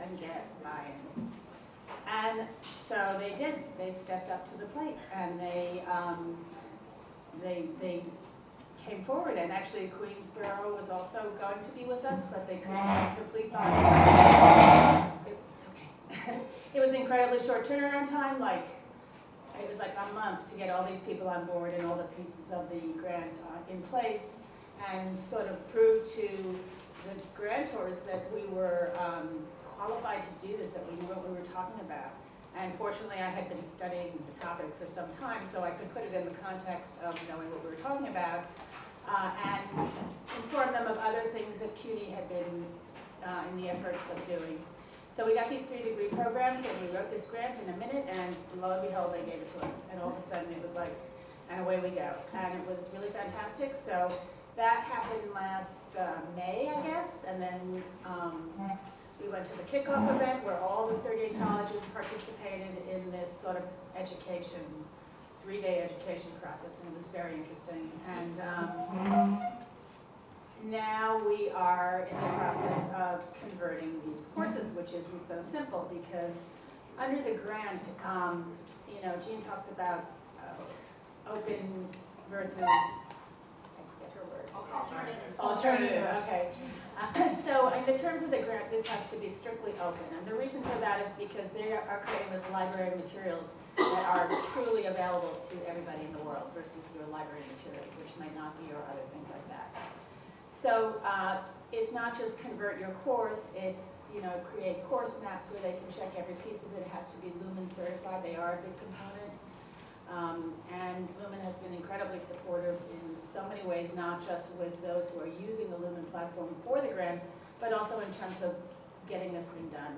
and get buy-in. And so they did. They stepped up to the plate, and they came forward. And actually, Queensborough was also going to be with us, but they couldn't get complete buy-in. It was incredibly short turnaround time. It was like a month to get all these people on board and all the pieces of the grant in place, and sort of prove to the grantors that we were qualified to do this, that we knew what we were talking about. And fortunately, I had been studying the topic for some time, so I could put it in the context of knowing what we were talking about, and inform them of other things that CUNY had been in the efforts of doing. So we got these 3-degree programs, and we wrote this grant in a minute, and lo and behold, they gave it to us. And all of a sudden, it was like, and away we go. And it was really fantastic. So that happened last May, I guess, and then we went to the kickoff event where all the 38 colleges participated in this sort of education, 3-day education process, and it was very interesting. And now we are in the process of converting these courses, which isn't so simple because under the grant, Jean talks about open versus, I forget her word. Alternative, okay. So in the terms of the grant, this has to be strictly open. And the reason for that is because they are creating this library of materials that are truly available to everybody in the world versus your library materials, which might not be, or other things like that. So it's not just convert your course, it's create course maps where they can check every piece of it. It has to be Lumen certified. They are a big component. And Lumen has been incredibly supportive in so many ways, not just with those who are using the Lumen platform for the grant, but also in terms of getting this thing done.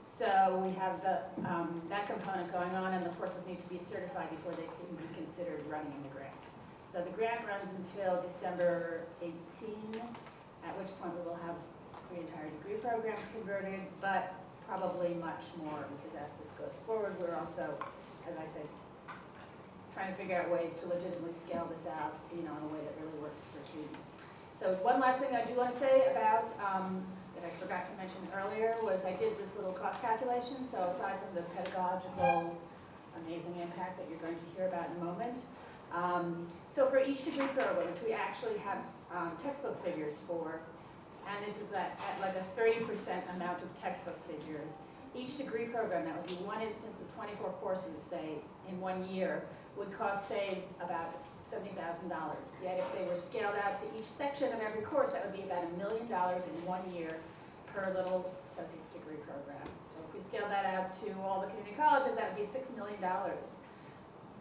So we have that component going on, and the courses need to be certified before they can be considered running in the grant. So the grant runs until December 18, at which point we will have the entire degree programs converted, but probably much more, because as this goes forward, we're also, as I said, trying to figure out ways to legitimately scale this out, in a way that really works for students. So one last thing I do want to say about, that I forgot to mention earlier, was I did this little cost calculation. So aside from the pedagogical amazing impact that you're going to hear about in a moment, so for each degree program, which we actually have textbook figures for, and this is at like a 30% amount of textbook figures, each degree program, that would be one instance of 24 courses, say, in 1 year, would cost, say, about $70,000. Yet if they were scaled out to each section of every course, that would be about $1 million in 1 year per little associate's degree program. So if we scale that out to all the community colleges, that would be $6 million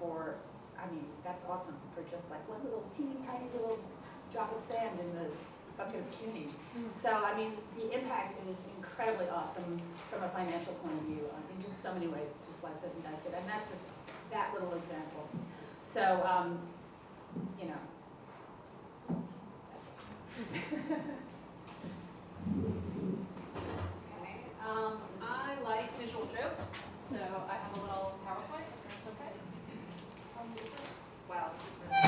for, that's awesome, for just like one little teeny tiny little drop of sand in the bucket of CUNY. So, the impact is incredibly awesome from a financial point of view in just so many ways to slice it and dice it. And that's just that little example. So, Okay. I like visual jokes, so I have a little PowerPoint, if that's okay. This is, wow, this is really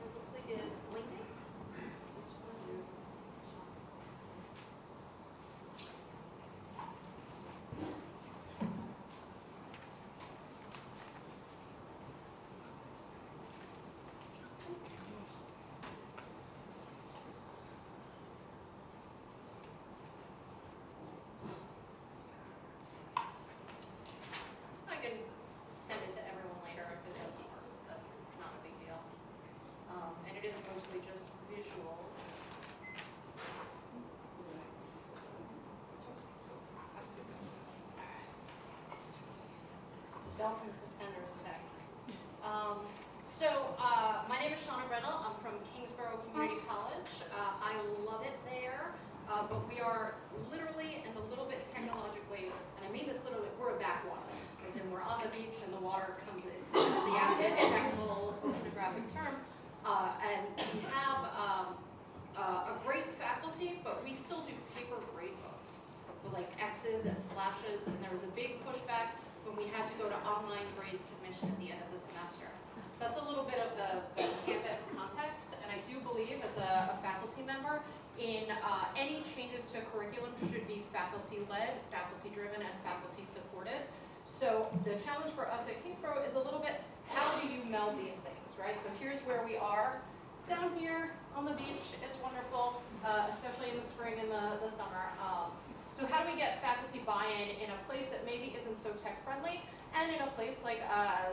it looks like it's blinking. I can send it to everyone later if it doesn't work. That's not a big deal. And it is mostly just visuals. Belts and suspenders tech. My name is Shawna Brandle. I'm from Kingsborough Community College. I love it there, but we are literally and a little bit technologically, and I mean this literally, we're a backwater. As in we're on the beach and the water comes in. It's the technical oceanographic term. And we have a great faculty, but we still do paper grade books with like X's and slashes, and there was a big pushback when we had to go to online grade submission at the end of the semester. So that's a little bit of the campus context, and I do believe as a faculty member, in any changes to curriculum should be faculty-led, faculty-driven, and faculty-supported. So the challenge for us at Kingsborough is a little bit, how do you meld these things, right? So here's where we are, down here on the beach. It's wonderful, especially in the spring and the summer. So how do we get faculty buy-in in a place that maybe isn't so tech-friendly, and in a place like,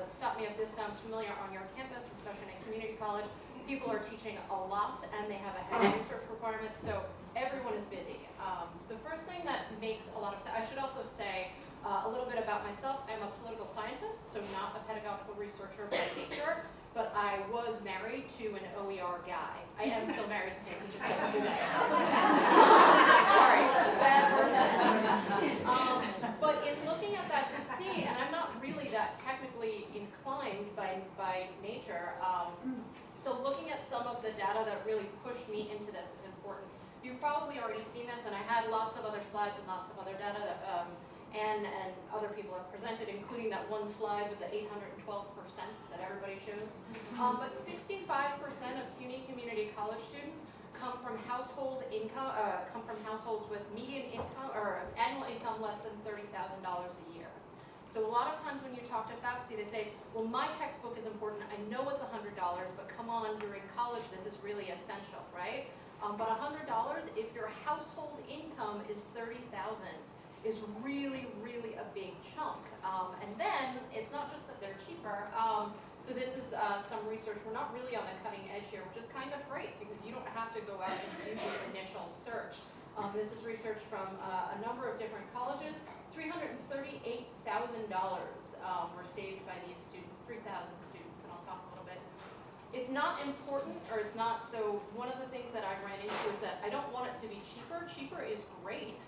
stop me if this sounds familiar, on your campus, especially in a community college, people are teaching a lot and they have a heavy research requirement, so everyone is busy. The first thing that makes a lot of sense, I should also say a little bit about myself. I'm a political scientist, so not a pedagogical researcher by nature, but I was married to an OER guy. I am still married to him, he just doesn't do that. Sorry, bad word. But in looking at that to see, and I'm not really that technically inclined by nature, so looking at some of the data that really pushed me into this is important. You've probably already seen this, and I had lots of other slides and lots of other data that and other people have presented, including that one slide with the 812% that everybody shows. But 65% of CUNY community college students come from households with median income or annual income less than $30,000 a year. So a lot of times when you talk to faculty, they say, well, my textbook is important. I know it's $100, but come on, you're in college, this is really essential, right? But $100, if your household income is $30,000, is really, really a big chunk. And then it's not just that they're cheaper. So this is some research. We're not really on the cutting edge here, which is kind of great because you don't have to go out and do the initial search. This is research from a number of different colleges. $338,000 were saved by these students, 3,000 students, and I'll talk a little bit. It's not important, or it's not, so one of the things that I ran into is that I don't want it to be cheaper. Cheaper is great.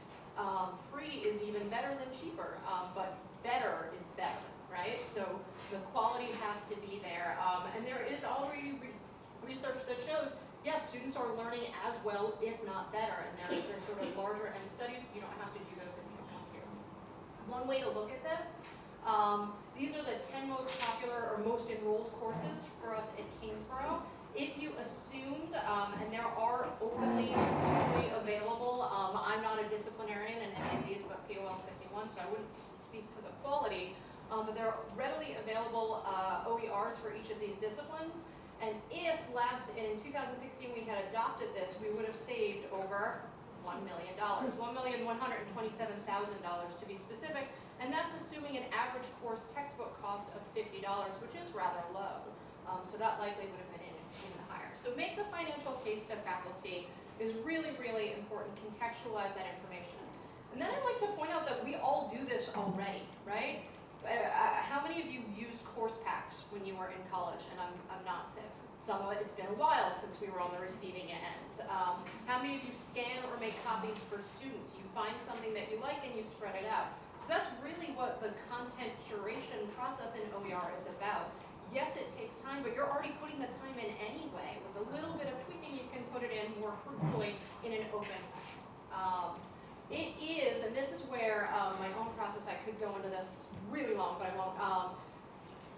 Free is even better than cheaper, but better is better, right? So the quality has to be there. And there is already research that shows, yes, students are learning as well, if not better, and they're sort of larger end studies, so you don't have to do those if you don't want to. One way to look at this, these are the 10 most popular or most enrolled courses for us at Kingsborough. If you assumed, and there are openly, easily available, I'm not a disciplinarian in any of these but POL 51, so I wouldn't speak to the quality, but there are readily available OERs for each of these disciplines. And if in 2016 we had adopted this, we would have saved over $1 million, $1,127,000 to be specific, and that's assuming an average course textbook cost of $50, which is rather low. So that likely would have been even higher. So make the financial case to faculty is really, really important. Contextualize that information. And then I'd like to point out that we all do this already, right? How many of you used course packs when you were in college? And I'm not sick. Some of it's been a while since we were on the receiving end. How many of you scan or make copies for students? You find something that you like and you spread it out. So that's really what the content curation process in OER is about. Yes, it takes time, but you're already putting the time in anyway. With a little bit of tweaking, you can put it in more fruitfully in an open way. It is, and this is where my own process, I could go into this really long, but I won't.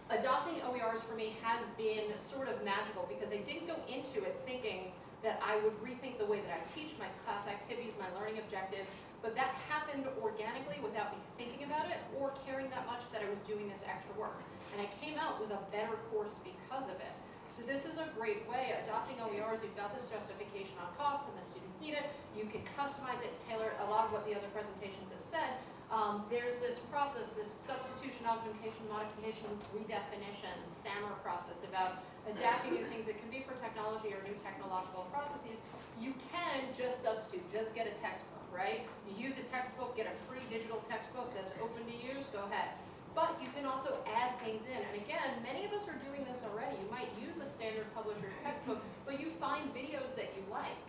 Adopting OERs for me has been sort of magical because I didn't go into it thinking that I would rethink the way that I teach, my class activities, my learning objectives, but that happened organically without me thinking about it or caring that much that I was doing this extra work. And I came out with a better course because of it. So this is a great way. Adopting OERs, we've got this justification on cost and the students need it. You can customize it, tailor it, a lot of what the other presentations have said. There's this process, this substitution, augmentation, modification, redefinition, SAMR process about adapting new things. It can be for technology or new technological processes. You can just substitute, just get a textbook, right? You use a textbook, get a free digital textbook that's open to use, go ahead. But you can also add things in. And again, many of us are doing this already. You might use a standard publisher's textbook, but you find videos that you like.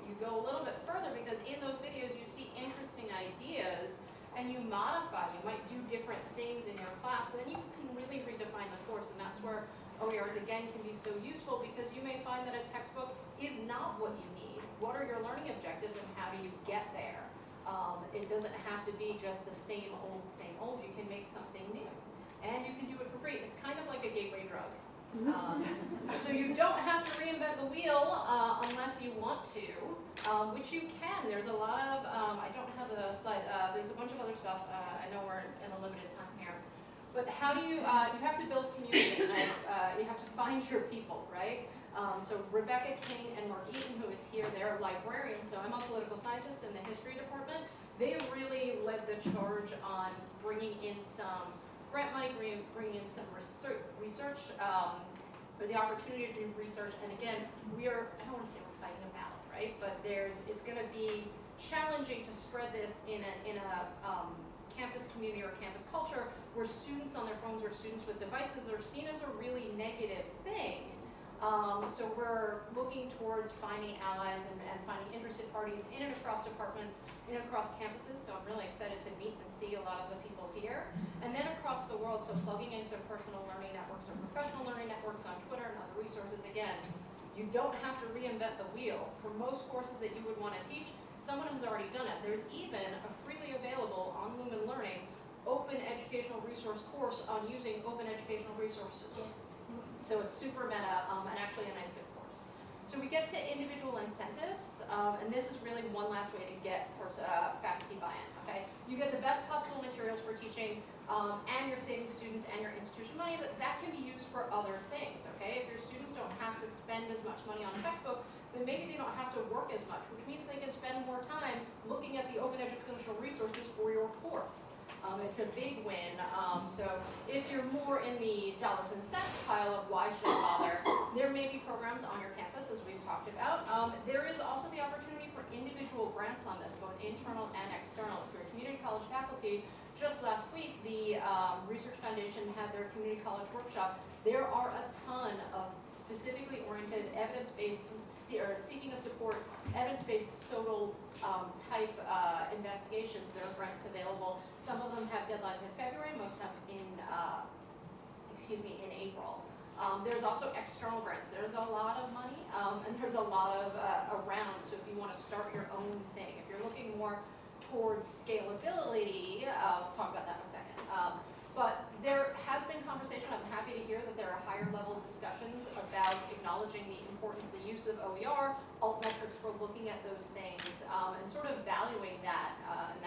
You go a little bit further because in those videos you see interesting ideas and you modify. You might do different things in your class, and then you can really redefine the course. And that's where OERs, again, can be so useful because you may find that a textbook is not what you need. What are your learning objectives and how do you get there? It doesn't have to be just the same old. You can make something new. And you can do it for free. It's kind of like a gateway drug. So you don't have to reinvent the wheel unless you want to, which you can. There's a lot of, I don't have the slide, there's a bunch of other stuff. I know we're in a limited time here. But how do you have to build community, and you have to find your people, right? So Rebecca King and Mark Eaton, who is here, they're librarians, so I'm a political scientist in the history department. They really led the charge on bringing in some grant money, bringing in some research, or the opportunity to do research. And again, I don't want to say we're fighting a battle, right? But it's going to be challenging to spread this in a campus community or campus culture where students on their phones or students with devices are seen as a really negative thing. So we're looking towards finding allies and finding interested parties in and across departments, in and across campuses. So I'm really excited to meet and see a lot of the people here. And then across the world, so plugging into personal learning networks or professional learning networks on Twitter and other resources. Again, you don't have to reinvent the wheel. For most courses that you would want to teach, someone has already done it. There's even a freely available on Lumen Learning open educational resource course on using open educational resources. So it's super meta and actually a nice good course. So we get to individual incentives, and this is really one last way to get faculty buy-in, okay? You get the best possible materials for teaching, and you're saving students and your institution money. That can be used for other things, okay? If your students don't have to spend as much money on textbooks, then maybe they don't have to work as much, which means they can spend more time looking at the open educational resources for your course. It's a big win. So if you're more in the dollars and cents pile of why should I bother, there may be programs on your campus, as we've talked about. There is also the opportunity for individual grants on this, both internal and external. If you're a community college faculty, just last week, the Research Foundation had their community college workshop. There are a ton of specifically oriented, evidence-based, or seeking to support evidence-based SOTL type investigations. There are grants available. Some of them have deadlines in February, most have in April. There's also external grants. There's a lot of money, and there's a lot of around. So if you want to start your own thing, if you're looking more towards scalability, we'll talk about that in a second. But there has been conversation. I'm happy to hear that there are higher level discussions about acknowledging the importance of the use of OER, alt metrics for looking at those things, and sort of valuing that. And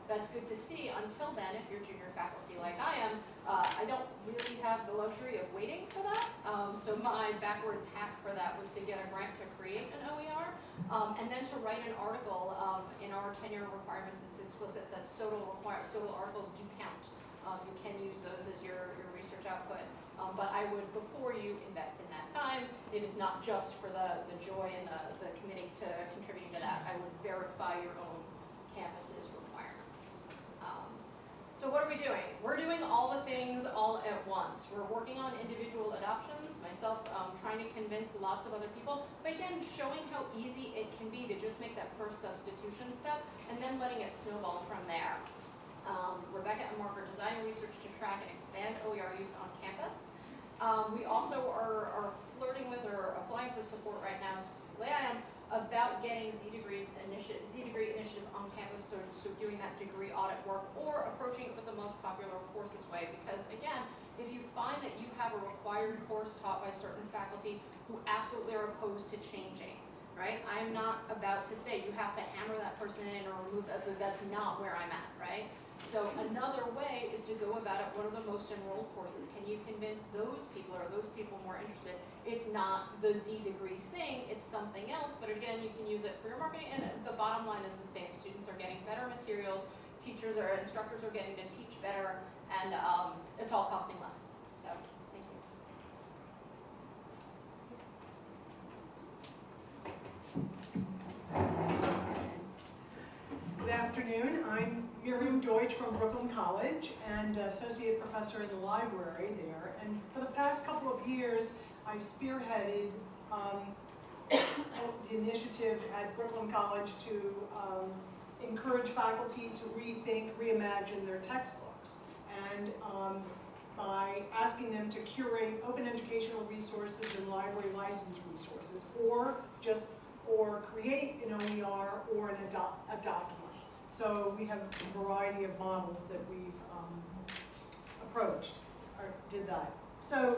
that's good to see. Until then, if you're junior faculty like I am, I don't really have the luxury of waiting for that. So my backwards hack for that was to get a grant to create an OER, and then to write an article. In our tenure requirements, it's explicit that SOTL articles do count. You can use those as your research output. But I would, before you invest in that time, if it's not just for the joy and the committing to contributing to that, I would verify your own campus's requirements. So what are we doing? We're doing all the things all at once. We're working on individual adoptions, myself trying to convince lots of other people, but again, showing how easy it can be to just make that first substitution step and then letting it snowball from there. Rebecca and Mark are designing research to track and expand OER use on campus. We also are flirting with or applying for support right now, specifically I am, about getting Z-Degree initiative on campus, so doing that degree audit work or approaching it with the most popular courses way. Because again, if you find that you have a required course taught by certain faculty who absolutely are opposed to changing, right? I'm not about to say you have to hammer that person in or remove that, that's not where I'm at, right? So another way is to go about it. What are the most enrolled courses? Can you convince those people, or are those people more interested? It's not the Z-Degree thing, it's something else, but again, you can use it for your marketing, and the bottom line is the same. Students are getting better materials, teachers or instructors are getting to teach better, and it's all costing less. So, thank you. Good afternoon. I'm Miriam Deutch from Brooklyn College and associate professor in the library there. And for the past couple of years, I've spearheaded the initiative at Brooklyn College to encourage faculty to rethink, reimagine their textbooks. And by asking them to curate open educational resources and library license resources, or create an OER or adopt one. So we have a variety of models that we've approached or did that. So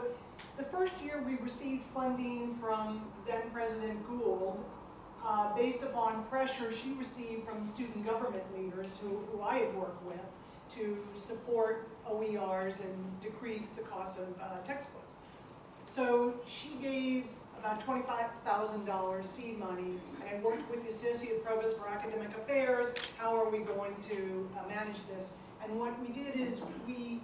the first year we received funding from then President Gould based upon pressure she received from student government leaders who I had worked with to support OERs and decrease the cost of textbooks. So she gave about $25,000 seed money, and I worked with the Associate Provost for Academic Affairs. How are we going to manage this? And what we did is we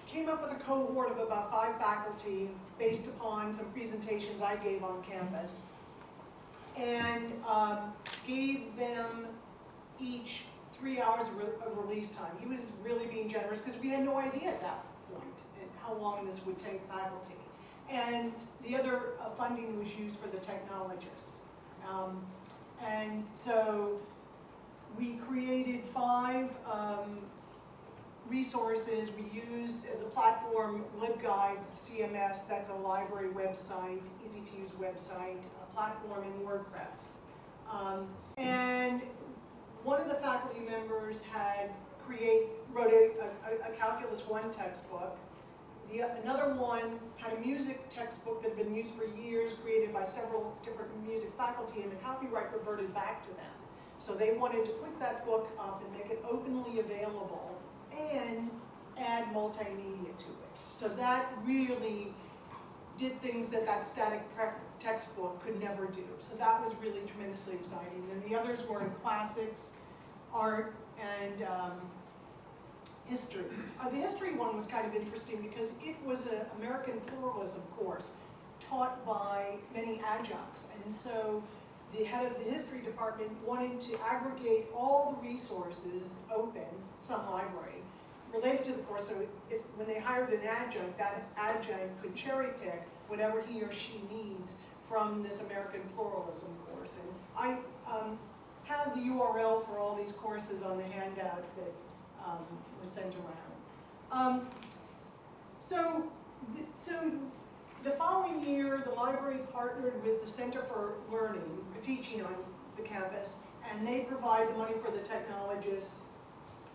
came up with a cohort of about 5 faculty based upon some presentations I gave on campus, and gave them each 3 hours of release time. He was really being generous because we had no idea at that point and how long this would take faculty. And the other funding was used for the technologists. And so we created 5 resources. We used as a platform LibGuides, CMS, that's a library website, easy to use website, a platform in WordPress. And one of the faculty members had wrote a Calculus 1 textbook. Another one had a music textbook that had been used for years, created by several different music faculty, and the copyright reverted back to them. So they wanted to put that book up and make it openly available and add multimedia to it. So that really did things that that static textbook could never do. So that was really tremendously exciting. And the others were in classics, art, and history. The history one was kind of interesting because it was an American pluralism course taught by many adjuncts. And so the head of the history department wanted to aggregate all the resources open, some library, related to the course. So when they hired an adjunct, that adjunct could cherry pick whatever he or she needs from this American pluralism course. And I have the URL for all these courses on the handout that was sent around. So the following year, the library partnered with the Center for Learning, teaching on the campus, and they provide the money for the technologists.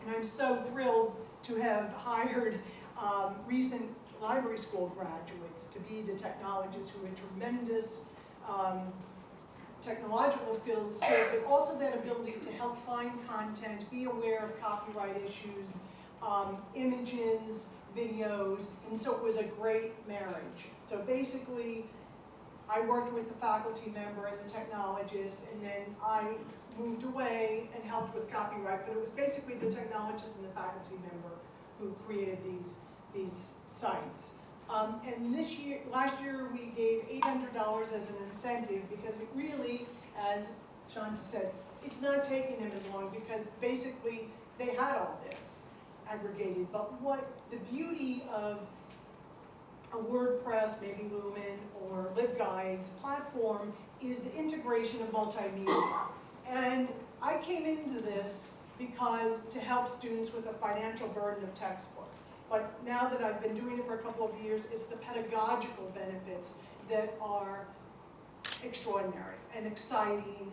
And I'm so thrilled to have hired recent library school graduates to be the technologists who have tremendous technological skills, but also that ability to help find content, be aware of copyright issues, images, videos, and so it was a great marriage. So basically, I worked with the faculty member and the technologist, and then I moved away and helped with copyright, but it was basically the technologist and the faculty member who created these sites. And last year we gave $800 as an incentive because it really, as Shawna said, it's not taking them as long because basically they had all this aggregated. But what the beauty of a WordPress, maybe Lumen, or LibGuides platform is the integration of multimedia. And I came into this because to help students with the financial burden of textbooks. But now that I've been doing it for a couple of years, it's the pedagogical benefits that are extraordinary and exciting,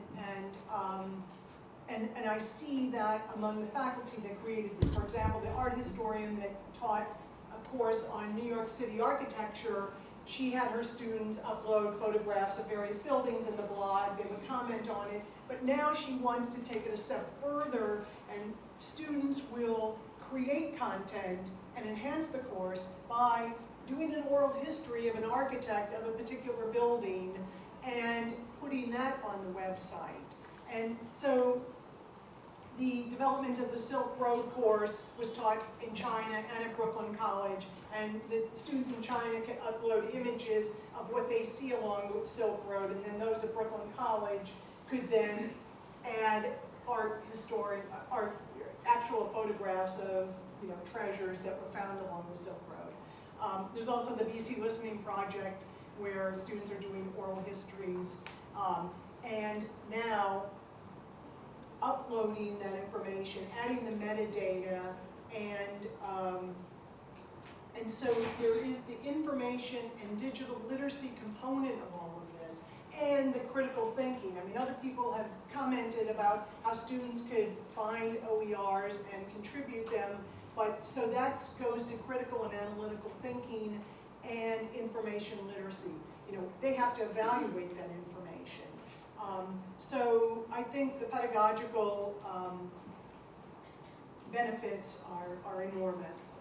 and I see that among the faculty that created this. For example, the art historian that taught a course on New York City architecture, she had her students upload photographs of various buildings in the blog, they would comment on it, but now she wants to take it a step further, and students will create content and enhance the course by doing an oral history of an architect of a particular building and putting that on the website. And so the development of the Silk Road course was taught in China and at Brooklyn College, and the students in China can upload images of what they see along the Silk Road, and then those at Brooklyn College could then add actual photographs of treasures that were found along the Silk Road. There's also the BC Listening Project where students are doing oral histories, and now uploading that information, adding the metadata, and so there is the information and digital literacy component of all of this, and the critical thinking. I mean, other people have commented about how students could find OERs and contribute them, but so that goes to critical and analytical thinking and information literacy. You know, they have to evaluate that information. So I think the pedagogical benefits are enormous.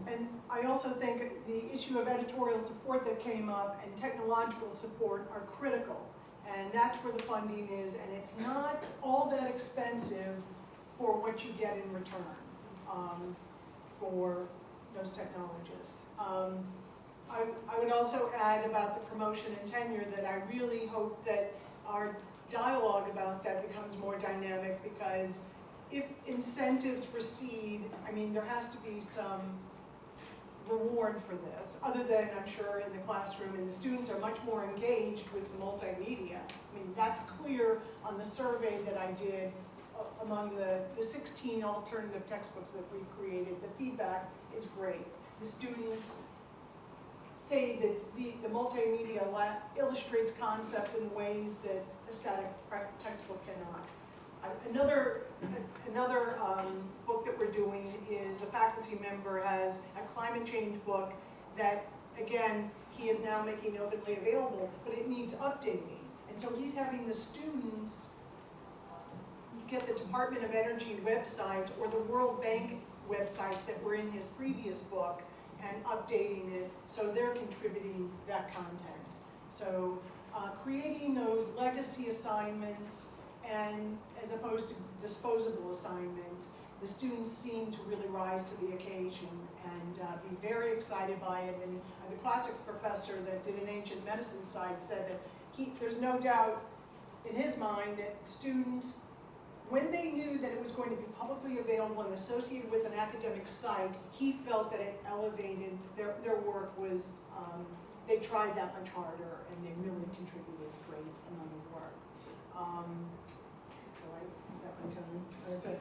And I also think the issue of editorial support that came up and technological support are critical. And that's where the funding is, and it's not all that expensive for what you get in return for those technologies. I would also add about the promotion and tenure that I really hope that our dialogue about that becomes more dynamic, because if incentives recede, I mean, there has to be some reward for this, other than, I'm sure, in the classroom, and the students are much more engaged with the multimedia. I mean, that's clear on the survey that I did among the 16 alternative textbooks that we've created. The feedback is great. The students say that the multimedia illustrates concepts in ways that a static textbook cannot. Another book that we're doing is a faculty member has a climate change book that, again, he is now making openly available, but it needs updating. And so he's having the students get the Department of Energy websites or the World Bank websites that were in his previous book and updating it, so they're contributing that content. So creating those legacy assignments, and as opposed to disposable assignments, the students seem to really rise to the occasion and be very excited by it. And the classics professor that did an ancient medicine side said that there's no doubt in his mind that students, when they knew that it was going to be publicly available and associated with an academic site, he felt that it elevated their work was, they tried that much harder and they really contributed a great amount of work. Is that my time?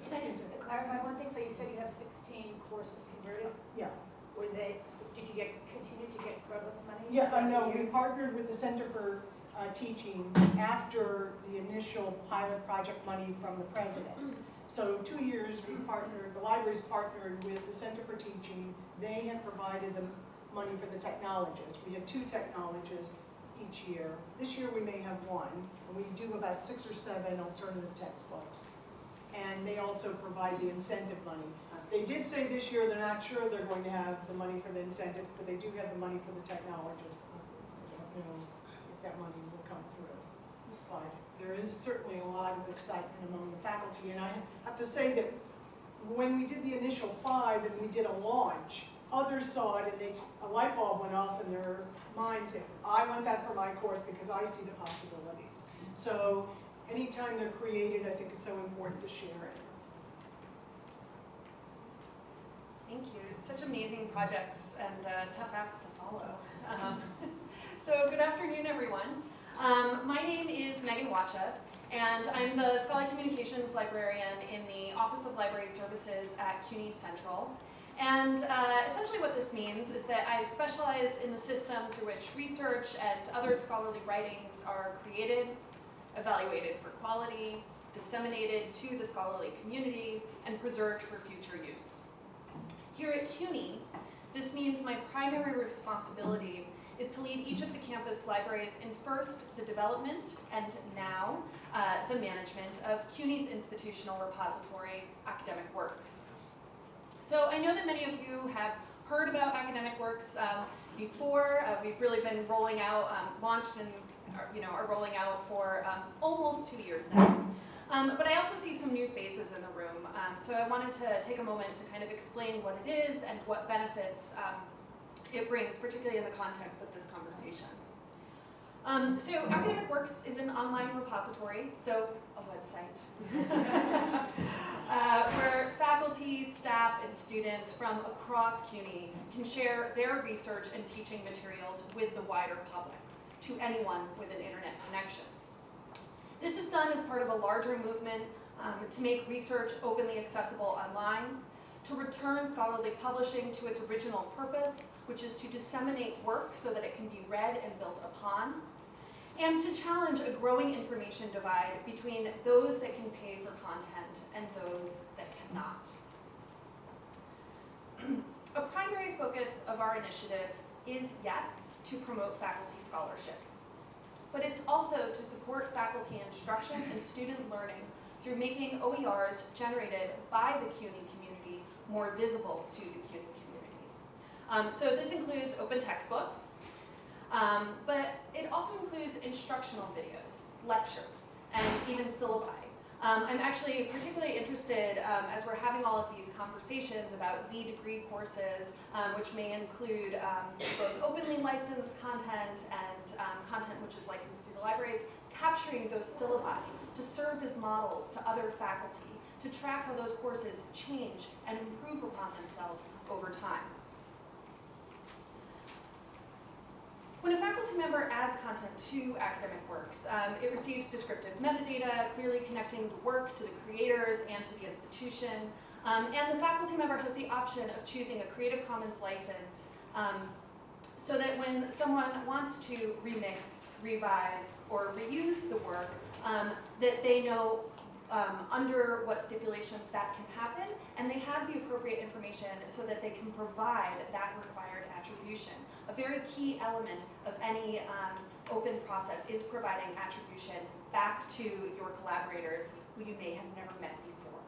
Can I just clarify one thing? So you said you have 16 courses converted? Yeah. Did you continue to get provost money? Yeah, I know. We partnered with the Center for Teaching after the initial pilot project money from the president. So 2 years we partnered, the libraries partnered with the Center for Teaching. They had provided the money for the technologists. We had 2 technologists each year. This year we may have 1, and we do about 6 or 7 alternative textbooks. And they also provide the incentive money. They did say this year they're not sure they're going to have the money for the incentives, but they do have the money for the technologists. I don't know if that money will come through. But there is certainly a lot of excitement among the faculty, and I have to say that when we did the initial 5 and we did a launch, others saw it and a light bulb went off in their minds saying, I want that for my course because I see the possibilities. So anytime they're created, I think it's so important to share it. Thank you. Such amazing projects and tough acts to follow. So good afternoon, everyone. My name is Megan Wacha, and I'm the Scholarly Communications Librarian in the Office of Library Services at CUNY Central. And essentially what this means is that I specialize in the system through which research and other scholarly writings are created, evaluated for quality, disseminated to the scholarly community, and preserved for future use. Here at CUNY, this means my primary responsibility is to lead each of the campus libraries in first the development and now the management of CUNY's institutional repository, Academic Works. So I know that many of you have heard about Academic Works before. We've really been rolling out, launched and are rolling out for almost 2 years now. But I also see some new faces in the room. So I wanted to take a moment to kind of explain what it is and what benefits it brings, particularly in the context of this conversation. So Academic Works is an online repository, so a website, where faculty, staff, and students from across CUNY can share their research and teaching materials with the wider public, to anyone with an internet connection. This is done as part of a larger movement to make research openly accessible online, to return scholarly publishing to its original purpose, which is to disseminate work so that it can be read and built upon, and to challenge a growing information divide between those that can pay for content and those that cannot. A primary focus of our initiative is, yes, to promote faculty scholarship, but it's also to support faculty instruction and student learning through making OERs generated by the CUNY community more visible to the CUNY community. So this includes open textbooks, but it also includes instructional videos, lectures, and even syllabi. I'm actually particularly interested, as we're having all of these conversations about Z degree courses, which may include both openly licensed content and content which is licensed through the libraries, capturing those syllabi to serve as models to other faculty, to track how those courses change and improve upon themselves over time. When a faculty member adds content to academic works, it receives descriptive metadata, clearly connecting the work to the creators and to the institution. And the faculty member has the option of choosing a Creative Commons license so that when someone wants to remix, revise, or reuse the work, that they know under what stipulations that can happen, and they have the appropriate information so that they can provide that required attribution. A very key element of any open process is providing attribution back to your collaborators who you may have never met before.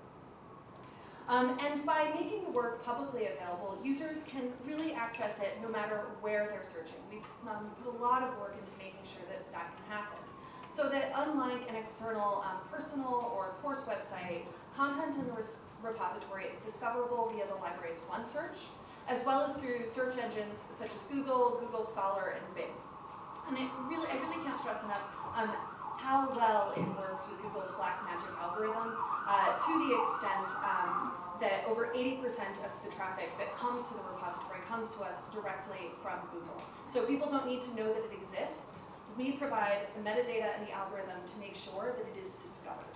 And by making the work publicly available, users can really access it no matter where they're searching. We've put a lot of work into making sure that that can happen. So that unlike an external personal or course website, content in the repository is discoverable via the library's OneSearch, as well as through search engines such as Google, Google Scholar, and Bing. And I really can't stress enough how well it works with Google's Black Magic algorithm, to the extent that over 80% of the traffic that comes to the repository comes to us directly from Google. So people don't need to know that it exists. We provide the metadata and the algorithm to make sure that it is discovered.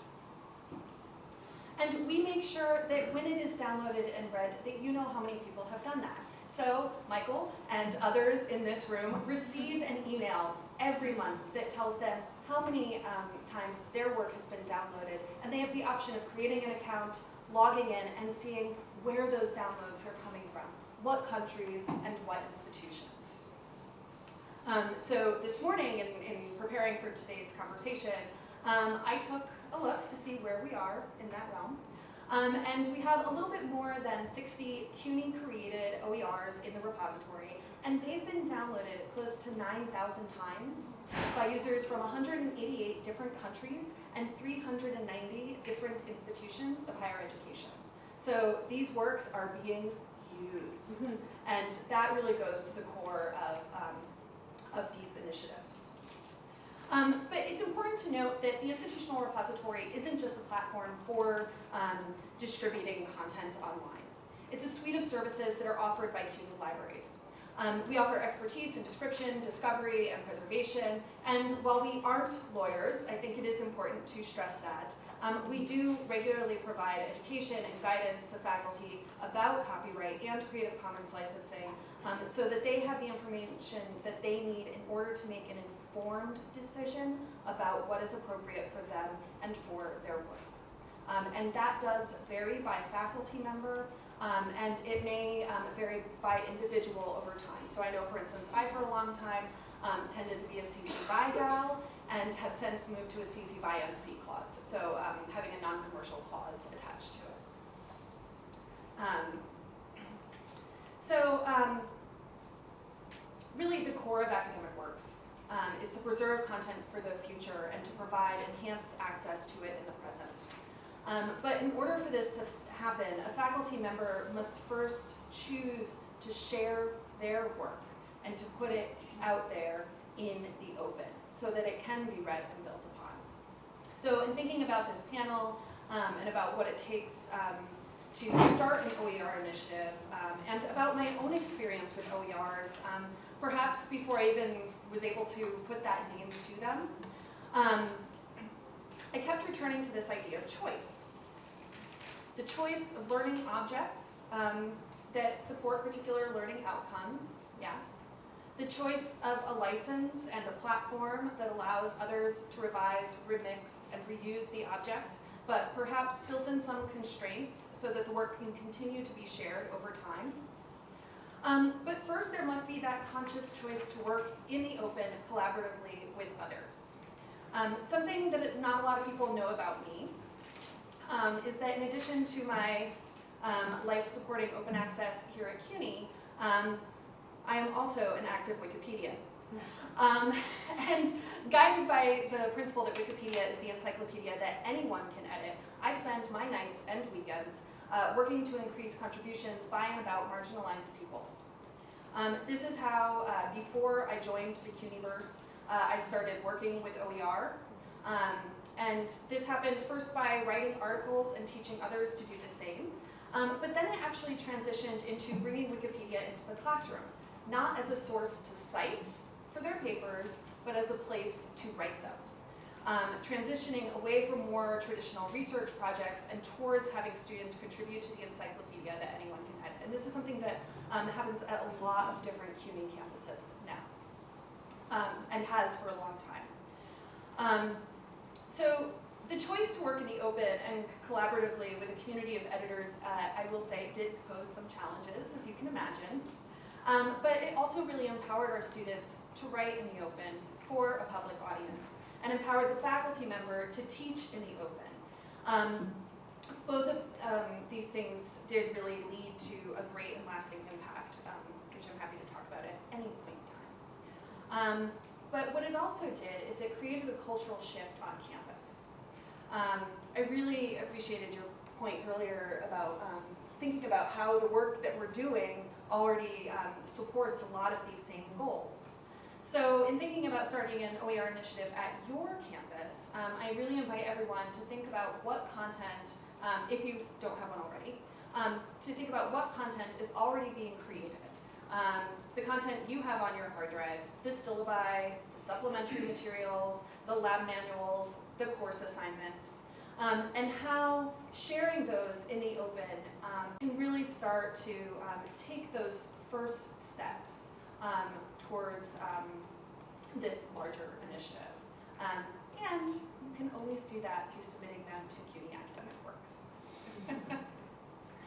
And we make sure that when it is downloaded and read, that you know how many people have done that. So Michael and others in this room receive an email every month that tells them how many times their work has been downloaded, and they have the option of creating an account, logging in, and seeing where those downloads are coming from, what countries, and what institutions. So this morning, in preparing for today's conversation, I took a look to see where we are in that realm. And we have a little bit more than 60 CUNY-created OERs in the repository, and they've been downloaded close to 9,000 times by users from 188 different countries and 390 different institutions of higher education. So these works are being used, and that really goes to the core of these initiatives. But it's important to note that the institutional repository isn't just a platform for distributing content online. It's a suite of services that are offered by CUNY libraries. We offer expertise in description, discovery, and preservation, and while we aren't lawyers, I think it is important to stress that, we do regularly provide education and guidance to faculty about copyright and Creative Commons licensing so that they have the information that they need in order to make an informed decision about what is appropriate for them and for their work. And that does vary by faculty member, and it may vary by individual over time. So I know, for instance, I for a long time tended to be a CC BY gal and have since moved to a CC BY NC clause, so having a non-commercial clause attached to it. Really the core of academic works is to preserve content for the future and to provide enhanced access to it in the present. But in order for this to happen, a faculty member must first choose to share their work and to put it out there in the open so that it can be read and built upon. So in thinking about this panel and about what it takes to start an OER initiative and about my own experience with OERs, perhaps before I even was able to put that name to them, I kept returning to this idea of choice. The choice of learning objects that support particular learning outcomes, yes. The choice of a license and a platform that allows others to revise, remix, and reuse the object, but perhaps built in some constraints so that the work can continue to be shared over time. But first, there must be that conscious choice to work in the open collaboratively with others. Something that not a lot of people know about me is that in addition to my life supporting open access here at CUNY, I am also an active Wikipedian. And guided by the principle that Wikipedia is the encyclopedia that anyone can edit, I spend my nights and weekends working to increase contributions by and about marginalized peoples. This is how, before I joined the CUNYverse, I started working with OER. And this happened first by writing articles and teaching others to do the same. But then it actually transitioned into bringing Wikipedia into the classroom, not as a source to cite for their papers, but as a place to write them. Transitioning away from more traditional research projects and towards having students contribute to the encyclopedia that anyone can edit. And this is something that happens at a lot of different CUNY campuses now, and has for a long time. So the choice to work in the open and collaboratively with a community of editors, I will say, did pose some challenges, as you can imagine. But it also really empowered our students to write in the open for a public audience and empowered the faculty member to teach in the open. Both of these things did really lead to a great and lasting impact, which I'm happy to talk about at any point in time. But what it also did is it created a cultural shift on campus. I really appreciated your point earlier about thinking about how the work that we're doing already supports a lot of these same goals. So in thinking about starting an OER initiative at your campus, I really invite everyone to think about what content, if you don't have one already, to think about what content is already being created. The content you have on your hard drives, the syllabi, the supplementary materials, the lab manuals, the course assignments, and how sharing those in the open can really start to take those first steps towards this larger initiative. And you can always do that through submitting them to CUNY Academic Works.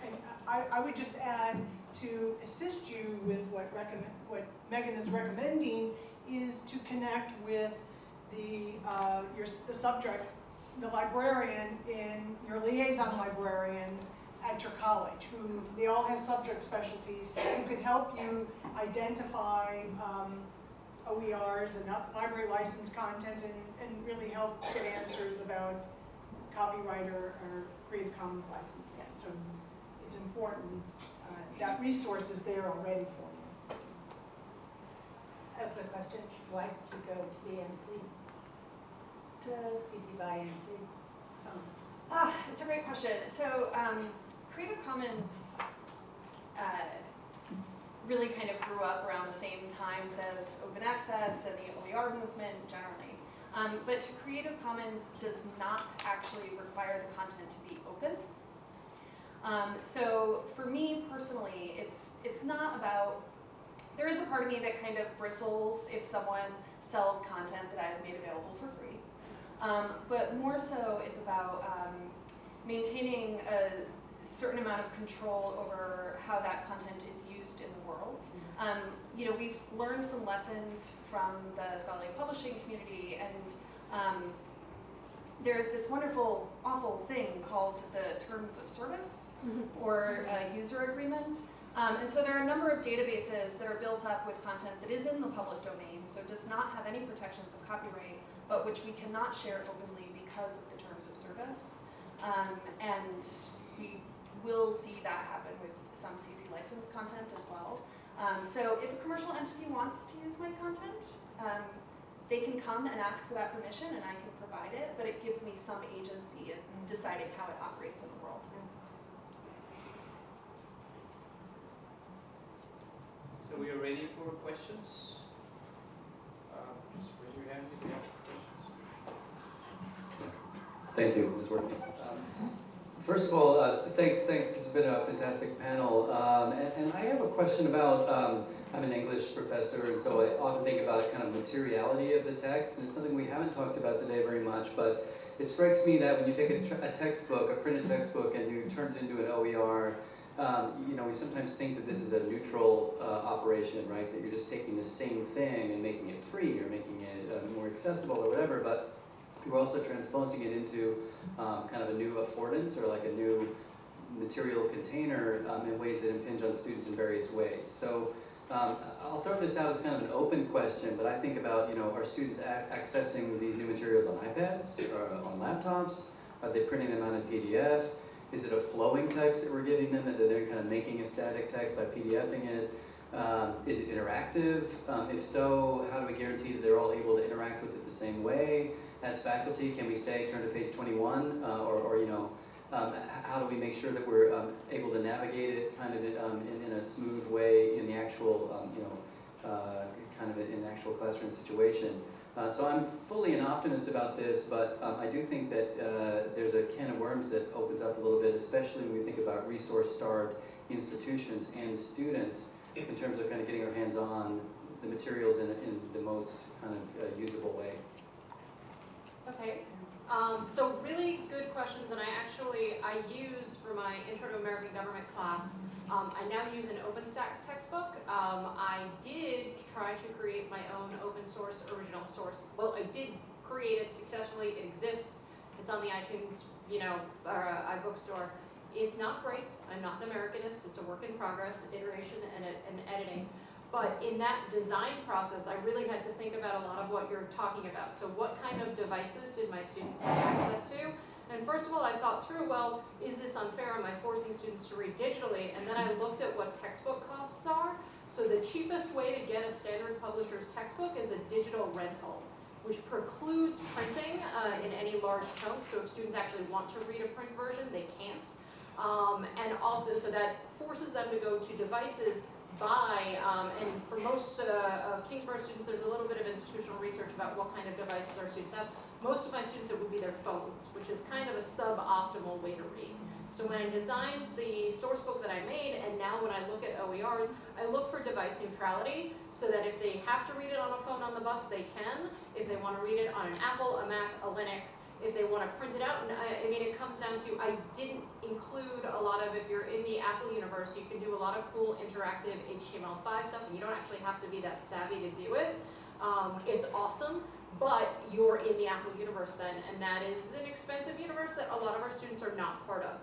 And I would just add, to assist you with what Megan is recommending, is to connect with the subject, the librarian, in your liaison librarian at your college, who they all have subject specialties who can help you identify OERs and library license content and really help get answers about copyright or Creative Commons license. So it's important that resource is there already for you. I have a quick question. Why did you go to the NC? To CC by NC? It's a great question. So Creative Commons really kind of grew up around the same times as open access and the OER movement generally. But Creative Commons does not actually require the content to be open. So for me personally, it's not about, there is a part of me that kind of bristles if someone sells content that I've made available for free. But more so it's about maintaining a certain amount of control over how that content is used in the world. You know, we've learned some lessons from the scholarly publishing community, and there's this wonderful, awful thing called the terms of service or a user agreement. And so there are a number of databases that are built up with content that is in the public domain, so does not have any protections of copyright, but which we cannot share openly because of the terms of service. And we will see that happen with some CC licensed content as well. So if a commercial entity wants to use my content, they can come and ask for that permission and I can provide it, but it gives me some agency in deciding how it operates in the world. So we are ready for questions. Just raise your hand if you have questions. Thank you. This is working. First of all, thanks. This has been a fantastic panel. And I have a question about, I'm an English professor, and so I often think about kind of materiality of the text, and it's something we haven't talked about today very much, but it strikes me that when you take a textbook, a printed textbook, and you turn it into an OER, we sometimes think that this is a neutral operation, right? That you're just taking the same thing and making it free or making it more accessible or whatever, but we're also transposing it into kind of a new affordance or like a new material container in ways that impinge on students in various ways. So I'll throw this out as kind of an open question, but I think about, are students accessing these new materials on iPads or on laptops? Are they printing them out in PDF? Is it a flowing text that we're giving them, that they're kind of making a static text by PDFing it? Is it interactive? If so, how do we guarantee that they're all able to interact with it the same way? As faculty, can we say turn to page 21, how do we make sure that we're able to navigate it kind of in a smooth way in the actual, kind of in an actual classroom situation? So I'm fully an optimist about this, but I do think that there's a can of worms that opens up a little bit, especially when we think about resource-starved institutions and students in terms of kind of getting our hands on the materials in the most kind of usable way. Okay, so really good questions, and I use for my Intro to American Government class, I now use an OpenStax textbook. I did try to create my own open source original source. Well, I did create it successfully. It exists. It's on the iTunes, iBookstore. It's not great. I'm not an Americanist. It's a work in progress, iteration and editing. But in that design process, I really had to think about a lot of what you're talking about. So what kind of devices did my students have access to? And first of all, I thought through, well, is this unfair? Am I forcing students to read digitally? And then I looked at what textbook costs are. So the cheapest way to get a standard publisher's textbook is a digital rental, which precludes printing in any large chunks. So if students actually want to read a print version, they can't. And also, so that forces them to go to devices and for most of Kingsborough students, there's a little bit of institutional research about what kind of devices our students have. Most of my students, it would be their phones, which is kind of a suboptimal way to read. So when I designed the source book that I made, and now when I look at OERs, I look for device neutrality, so that if they have to read it on a phone on the bus, they can. If they want to read it on an Apple, a Mac, a Linux, if they want to print it out, and it comes down to, I didn't include a lot of, if you're in the Apple universe, you can do a lot of cool interactive HTML5 stuff, and you don't actually have to be that savvy to do it. It's awesome, but you're in the Apple universe then, and that is an expensive universe that a lot of our students are not part of.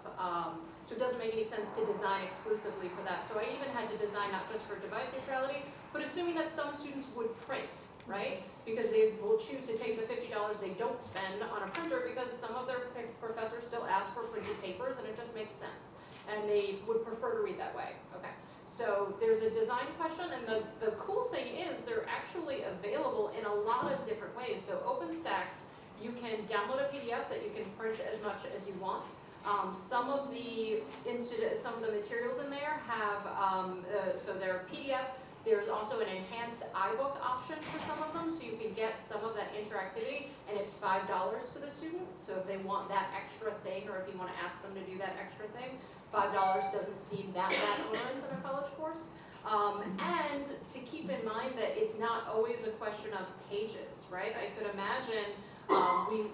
So it doesn't make any sense to design exclusively for that. So I even had to design not just for device neutrality, but assuming that some students would print, right? Because they will choose to take the $50 they don't spend on a printer because some of their professors still ask for printed papers, and it just makes sense. And they would prefer to read that way. Okay. So there's a design question, and the cool thing is they're actually available in a lot of different ways. So OpenStax, you can download a PDF that you can print as much as you want. Some of the materials in there have, so they're PDF. There's also an enhanced iBook option for some of them, so you can get some of that interactivity, and it's $5 to the student. So if they want that extra thing, or if you want to ask them to do that extra thing, $5 doesn't seem that onerous in a college course. And to keep in mind that it's not always a question of pages, right? I could imagine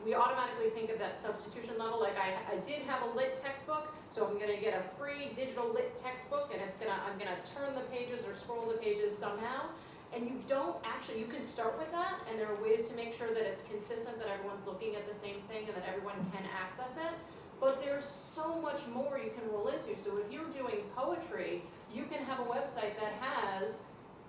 we automatically think of that substitution level. Like I did have a lit textbook, so I'm going to get a free digital lit textbook, and I'm going to turn the pages or scroll the pages somehow. And you don't actually, you can start with that, and there are ways to make sure that it's consistent, that everyone's looking at the same thing, and that everyone can access it. But there's so much more you can roll into. So if you're doing poetry, you can have a website that has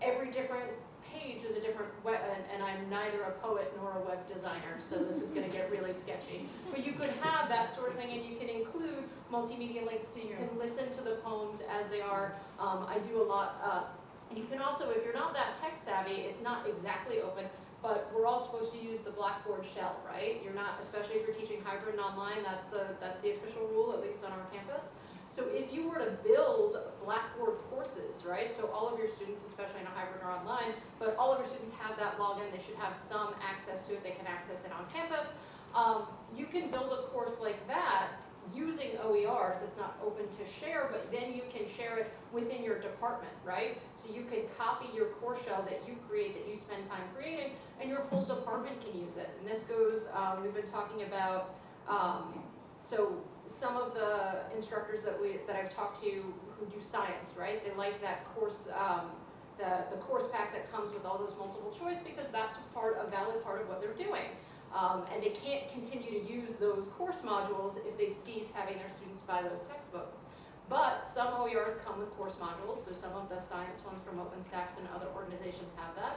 every different page is a different web, and I'm neither a poet nor a web designer, so this is going to get really sketchy. But you could have that sort of thing, and you can include multimedia links so you can listen to the poems as they are. I do a lot. You can also, if you're not that tech savvy, it's not exactly open, but we're all supposed to use the Blackboard shell, right? You're not, especially if you're teaching hybrid and online, that's the official rule, at least on our campus. So if you were to build Blackboard courses, right, so all of your students, especially in a hybrid or online, but all of your students have that login, they should have some access to it, they can access it on campus. You can build a course like that using OERs, it's not open to share, but then you can share it within your department, right? So you could copy your course shell that you create, that you spend time creating, and your whole department can use it. And this goes, we've been talking about, so some of the instructors that I've talked to who do science, right? They like that course, the course pack that comes with all those multiple choice, because that's a valid part of what they're doing. And they can't continue to use those course modules if they cease having their students buy those textbooks. But some OERs come with course modules, so some of the science ones from OpenStax and other organizations have that.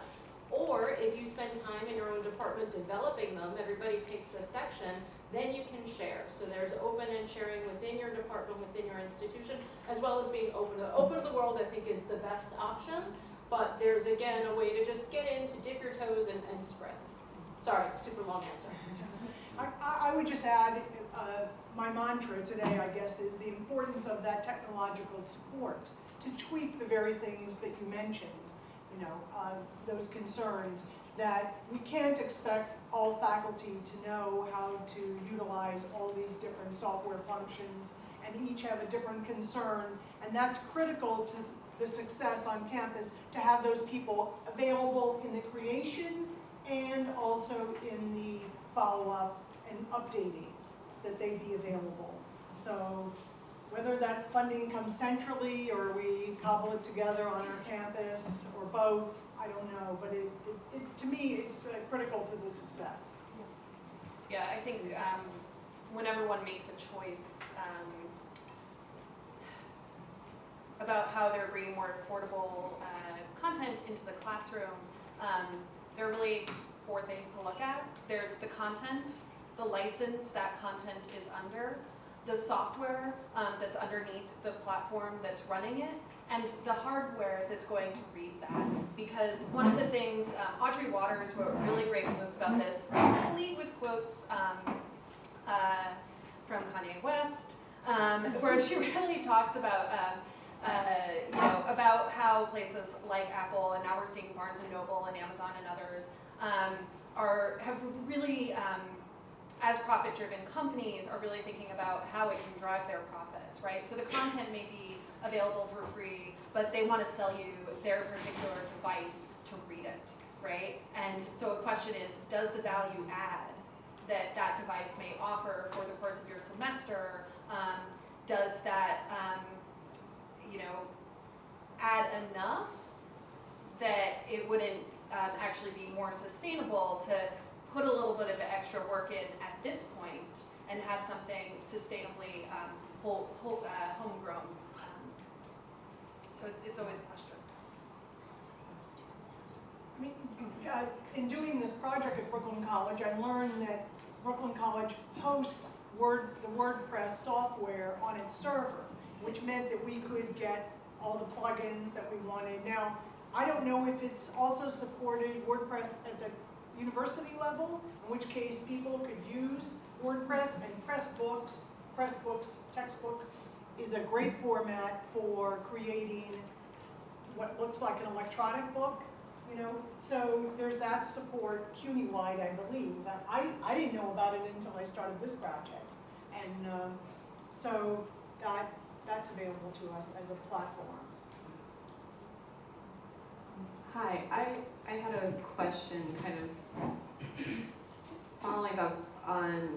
Or if you spend time in your own department developing them, everybody takes a section, then you can share. So there's open and sharing within your department, within your institution, as well as being open. Open to the world, I think, is the best option. But there's, again, a way to just get in, to dip your toes and spread. Sorry, super long answer. I would just add, my mantra today, I guess, is the importance of that technological support to tweak the very things that you mentioned, those concerns, that we can't expect all faculty to know how to utilize all these different software functions, and each have a different concern, and that's critical to the success on campus, to have those people available in the creation and also in the follow-up and updating, that they be available. So whether that funding comes centrally or we cobble it together on our campus or both, I don't know, but to me, it's critical to the success. Yeah, I think whenever one makes a choice about how they're bringing more affordable content into the classroom, there are really 4 things to look at. There's the content, the license that content is under, the software that's underneath the platform that's running it, and the hardware that's going to read that. Because one of the things, Audrey Waters wrote a really great post about this, complete with quotes from Kanye West, where she really talks about about how places like Apple, and now we're seeing Barnes & Noble and Amazon and others, have really, as profit-driven companies, are really thinking about how it can drive their profits, right? So the content may be available for free, but they want to sell you their particular device to read it, right? And so a question is, does the value add that device may offer for the course of your semester, does that add enough that it wouldn't actually be more sustainable to put a little bit of the extra work in at this point and have something sustainably homegrown. So it's always a question. I mean, in doing this project at Brooklyn College, I learned that Brooklyn College hosts the WordPress software on its server, which meant that we could get all the plugins that we wanted. Now, I don't know if it's also supported WordPress at the university level, in which case people could use WordPress, and Pressbooks textbook is a great format for creating what looks like an electronic book, So there's that support CUNY-wide, I believe. I didn't know about it until I started this project. And so that's available to us as a platform. Hi, I had a question kind of following up on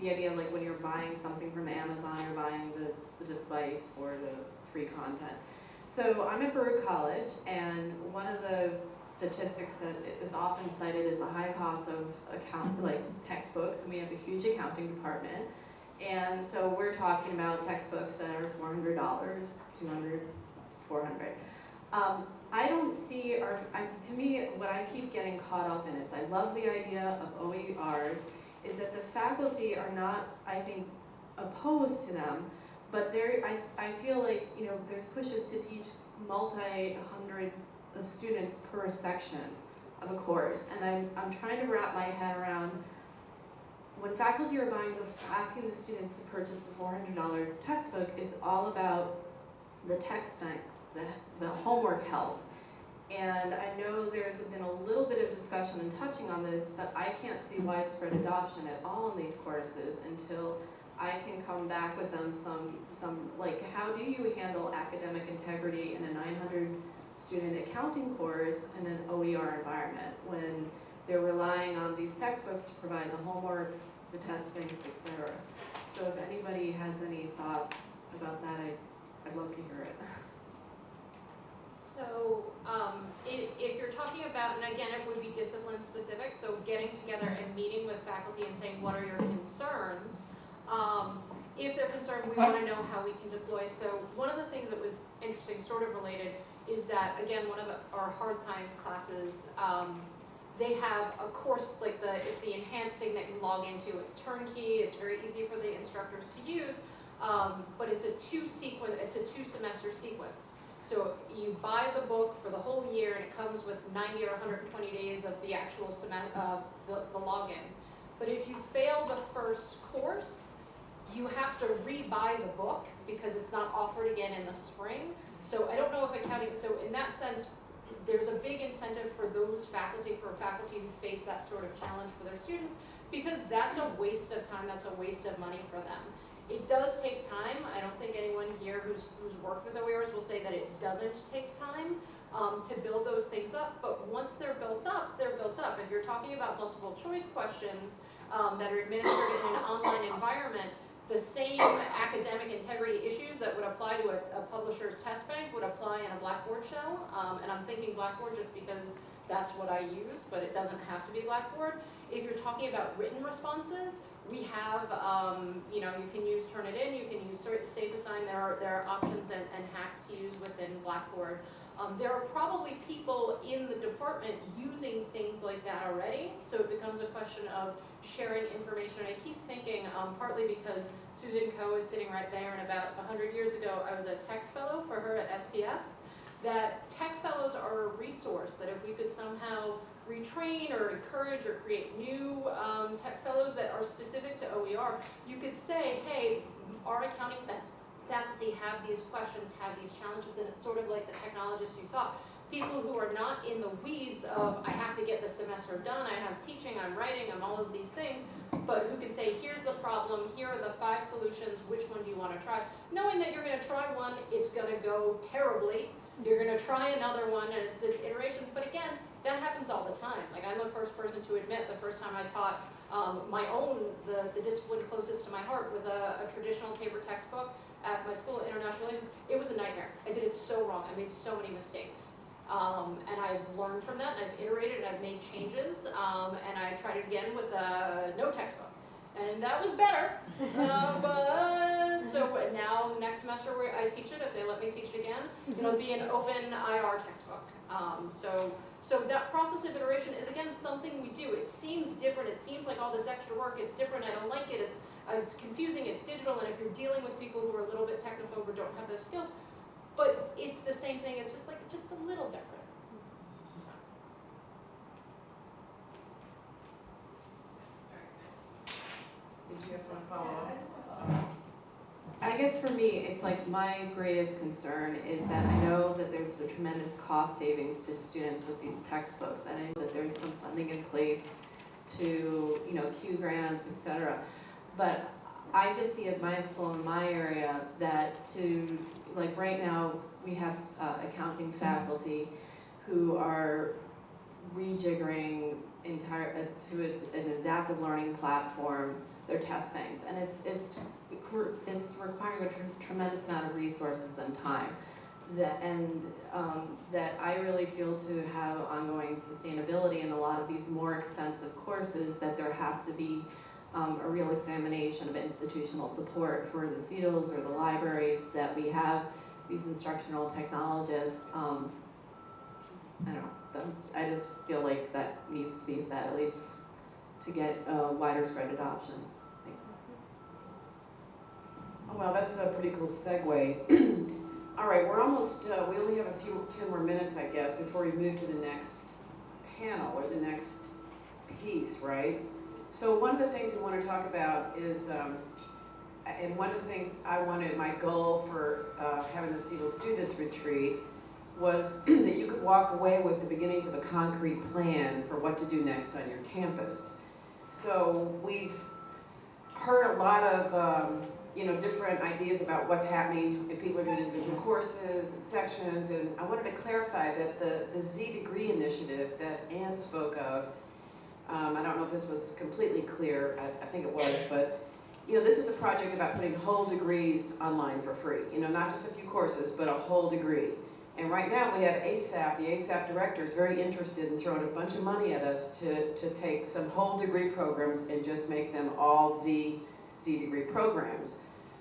the idea, like when you're buying something from Amazon, you're buying the device for the free content. So I'm at Brewer College, and one of the statistics that is often cited is the high cost of textbooks, and we have a huge accounting department. And so we're talking about textbooks that are $400, $200, $400. I don't see, to me, what I keep getting caught up in is, I love the idea of OERs, is that the faculty are not, I think, opposed to them, but I feel like, there's pushes to teach multi-hundreds of students per section of a course, and I'm trying to wrap my head around, when faculty are asking the students to purchase the $400 textbook, it's all about the text specs, the homework help. And I know there's been a little bit of discussion and touching on this, but I can't see widespread adoption at all in these courses until I can come back with them some like, how do you handle academic integrity in a 900 student accounting course in an OER environment when they're relying on these textbooks to provide the homeworks, the testings, etc. So if anybody has any thoughts about that, I'd love to hear it. So, if you're talking about, and again, it would be discipline specific, so getting together and meeting with faculty and saying, what are your concerns? If they're concerned, we want to know how we can deploy. So one of the things that was interesting, sort of related, is that, again, one of our hard science classes, they have a course, like it's the enhanced thing that you log into. It's turnkey, it's very easy for the instructors to use, but it's a two-semester sequence. So you buy the book for the whole year, and it comes with 90 or 120 days of the actual the login. But if you fail the first course, you have to re-buy the book because it's not offered again in the spring. So I don't know if accounting, so in that sense, there's a big incentive for faculty who face that sort of challenge for their students, because that's a waste of time, that's a waste of money for them. It does take time. I don't think anyone here who's worked with OERs will say that it doesn't take time to build those things up, but once they're built up, they're built up. If you're talking about multiple choice questions that are administered in an online environment, the same academic integrity issues that would apply to a publisher's test bank would apply in a Blackboard shell. And I'm thinking Blackboard just because that's what I use, but it doesn't have to be Blackboard. If you're talking about written responses, we have, you can use Turnitin, you can use Safe Assign. There are options and hacks to use within Blackboard. There are probably people in the department using things like that already, so it becomes a question of sharing information. And I keep thinking, partly because Susan Coe is sitting right there, and about 100 years ago I was a tech fellow for her at SPS, that tech fellows are a resource, that if we could somehow retrain or encourage or create new tech fellows that are specific to OER, you could say, hey, our accounting faculty have these questions, have these challenges, and it's sort of like the technologists you taught. People who are not in the weeds of, I have to get the semester done, I have teaching, I'm writing, I'm all of these things, but who can say, here's the problem, here are the 5 solutions, which one do you want to try? Knowing that you're going to try one, it's going to go terribly, you're going to try another one, and it's this iteration, but again, that happens all the time. Like, I'm the first person to admit, the first time I taught my own, the discipline closest to my heart with a traditional paper textbook at my school, International Relations, it was a nightmare. I did it so wrong, I made so many mistakes. And I've learned from that, and I've iterated, and I've made changes, and I tried it again with no textbook. And that was better, but so now next semester where I teach it, if they let me teach it again, it'll be an open IR textbook. So that process of iteration is, again, something we do. It seems different, it seems like all this extra work, it's different, I don't like it, it's confusing, it's digital, and if you're dealing with people who are a little bit technophobe or don't have those skills, but it's the same thing, it's just a little different. Did you have one follow-up? I guess for me, it's like my greatest concern is that I know that there's a tremendous cost savings to students with these textbooks, and I know that there's some funding in place to, Q grants, etc. But I just see at my school in my area that like right now, we have accounting faculty who are rejiggering to an adaptive learning platform their test banks, and it's requiring a tremendous amount of resources and time. That I really feel to have ongoing sustainability in a lot of these more expensive courses, that there has to be a real examination of institutional support for the CETLs or the libraries, that we have these instructional technologists. I don't know, I just feel like that needs to be said, at least to get wider spread adoption. Thanks. Oh, well, that's a pretty cool segue. All right, we're almost, we only have 10 more minutes, I guess, before we move to the next panel or the next piece, right? So one of the things we want to talk about is, and one of the things my goal for having the CETLs do this retreat was that you could walk away with the beginnings of a concrete plan for what to do next on your campus. So we've heard a lot of, different ideas about what's happening if people are doing individual courses and sections, and I wanted to clarify that the Z degree initiative that Anne spoke of, I don't know if this was completely clear, I think it was, but this is a project about putting whole degrees online for free, not just a few courses, but a whole degree. And right now we have ASAP, the ASAP director is very interested in throwing a bunch of money at us to take some whole degree programs and just make them all Z degree programs.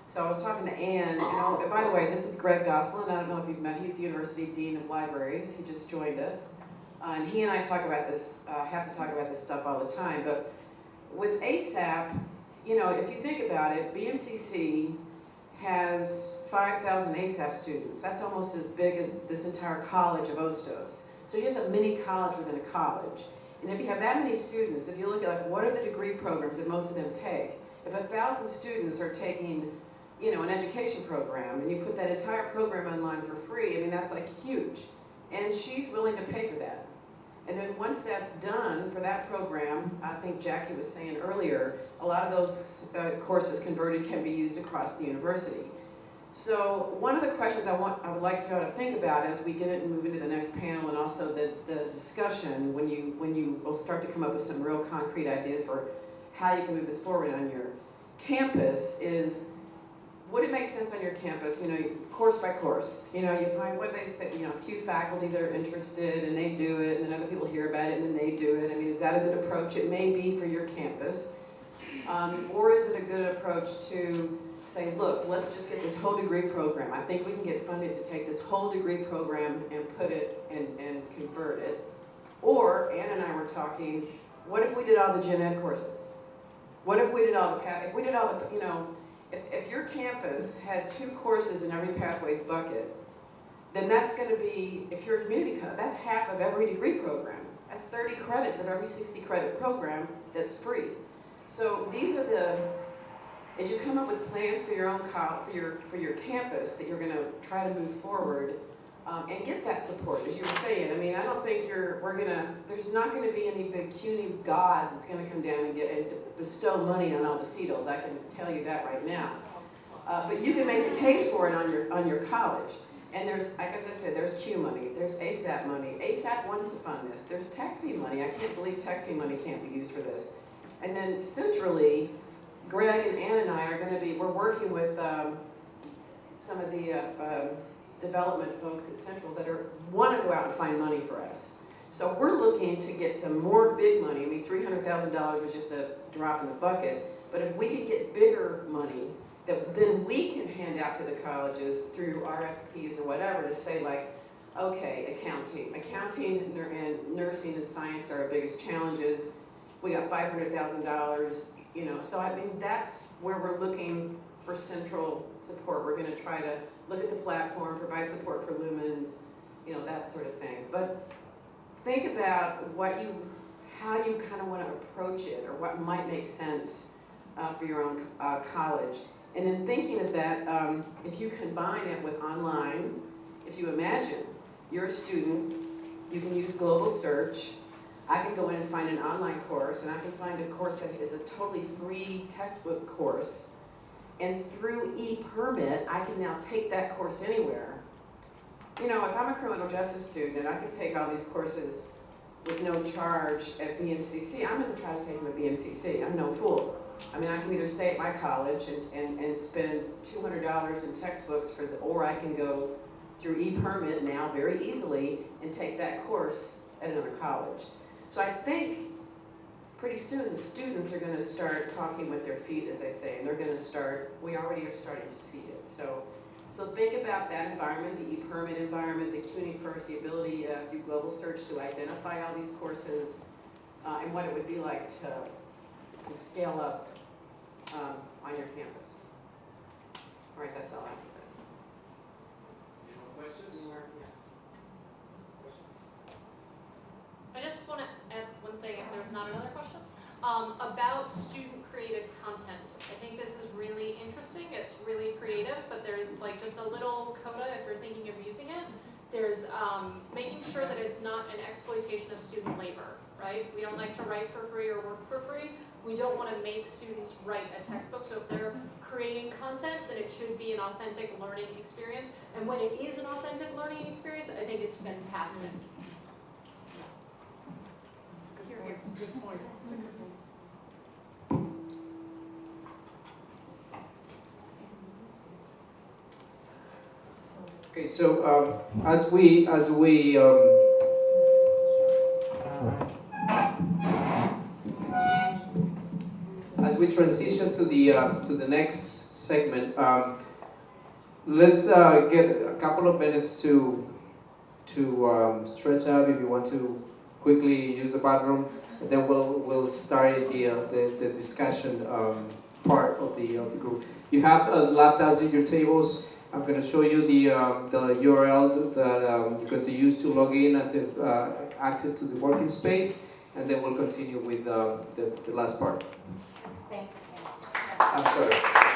So I was talking to Anne, and by the way, this is Greg Gosselin, I don't know if you've met, he's the University Dean of Libraries, he just joined us. And he and I talk about this, have to talk about this stuff all the time, but with ASAP, if you think about it, BMCC has 5,000 ASAP students. That's almost as big as this entire college of Ostos. So just a mini college within a college. And if you have that many students, if you look at like what are the degree programs that most of them take, if 1,000 students are taking, an education program, and you put that entire program online for free, I mean, that's like huge. And she's willing to pay for that. And then once that's done for that program, I think Jackie was saying earlier, a lot of those courses converted can be used across the university. So one of the questions I would like you all to think about as we get it and move into the next panel, and also the discussion when you will start to come up with some real concrete ideas for how you can move this forward on your campus, is would it make sense on your campus, course by course? You find what they say, a few faculty that are interested and they do it, and then other people hear about it and then they do it. I mean, is that a good approach? It may be for your campus. Or is it a good approach to say, look, let's just get this whole degree program. I think we can get funded to take this whole degree program and put it and convert it. Or, Ann and I were talking, what if we did all the gen ed courses? What if we did all the if we did all the, if your campus had 2 courses in every pathways bucket, then that's going to be, if you're a community college, that's half of every degree program. That's 30 credits of every 60 credit program that's free. So these are as you come up with plans for your own for your campus that you're going to try to move forward and get that support, as you were saying. I mean, I don't think there's not going to be any big CUNY god that's going to come down and bestow money on all the CETLs. I can tell you that right now. But you can make the case for it on your college. And there's, like as I said, there's Q money, there's ASAP money. ASAP wants to fund this. There's tech fee money. I can't believe tech fee money can't be used for this. And then centrally, Greg and Ann and I are going to we're working with some of the development folks at Central that want to go out and find money for us. So we're looking to get some more big money. I mean, $300,000 was just a drop in the bucket. But if we can get bigger money that then we can hand out to the colleges through RFPs or whatever to say like, okay, accounting and nursing and science are our biggest challenges. We got $500,000, so I mean, that's where we're looking for central support. We're gonna try to look at the platform, provide support for lumens, that sort of thing. But think about how you kind of want to approach it, or what might make sense for your own college. And in thinking of that, if you combine it with online, if you imagine you're a student, you can use global search. I can go in and find an online course, and I can find a course that is a totally free textbook course. And through e-permit, I can now take that course anywhere. If I'm a criminal justice student and I can take all these courses with no charge at BMCC, I'm going to try to take them at BMCC. I'm no fool. I mean, I can either stay at my college and spend $200 in textbooks or I can go through e-permit now very easily and take that course at another college. So I think pretty soon the students are going to start talking with their feet, as they say, and they're going to we already are starting to see it. So think about that environment, the e-permit environment, the CUNY First, the ability through global search to identify all these courses, and what it would be like to scale up on your campus. All right, that's all I have to say. Any more questions? I just want to add one thing, if there's not another question, about student-created content. I think this is really interesting. It's really creative, but there's like just a little coda if you're thinking of using it. There's making sure that it's not an exploitation of student labor, right? We don't like to write for free or work for free. We don't want to make students write a textbook, so if they're creating content, then it should be an authentic learning experience. And when it is an authentic learning experience, I think it's fantastic. Here, here. Good point. Okay, so as we transition to the next segment, let's get a couple of minutes to stretch out if you want to quickly use the bathroom, and then we'll start the discussion part of the group. You have laptops at your tables. I'm going to show you the URL that you're going to use to log in and access to the working space, and then we'll continue with the last part. Thanks. I'm sorry.